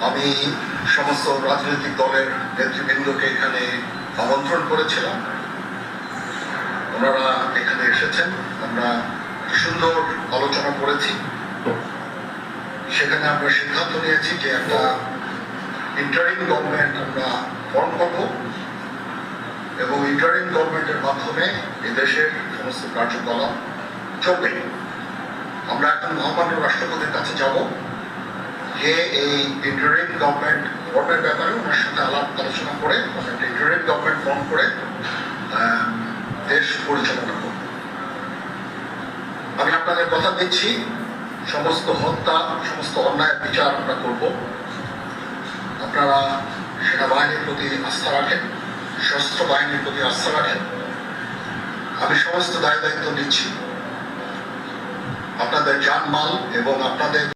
আমি সমস্ত রাজনৈতিক দলের নেতৃবৃন্দকে এখানে আমন্ত্রণ করেছিলাম। ওনারা এখানে এসেছেন, আমরা সুন্দর আলোচনা করেছি। সেখানে আমরা সিদ্ধান্ত নিয়েছি যে একটা ইন্টারিম গভর্নমেন্ট আমরা ফর্ম করব এবং ইন্টারিম গভর্নমেন্টের মাধ্যমে এদেশের সমস্ত কার্যকলাপ চলবে। আমরা এখন মহামান্য রাষ্ট্রপতির কাছে যাব, যে এই ইন্টারিম গভর্নমেন্ট ফর্মের ব্যাপারে ওনার সাথে আলোচনা করে আমরা একটা ইন্টারিম গভর্নমেন্ট ফর্ম করে দেশ পরিচালনা করব। আমি আপনাদের কথা দিচ্ছি, সমস্ত হত্যা, সমস্ত অন্যায়ের বিচার আমরা করব। আপনারা সেনাবাহিনীর প্রতি আস্থা রাখেন, সশস্ত্র বাহিনীর প্রতি আস্থা রাখেন। আমি সমস্ত দায় দায়িত্ব নিচ্ছি। আপনাদের জানমাল এবং আপনাদের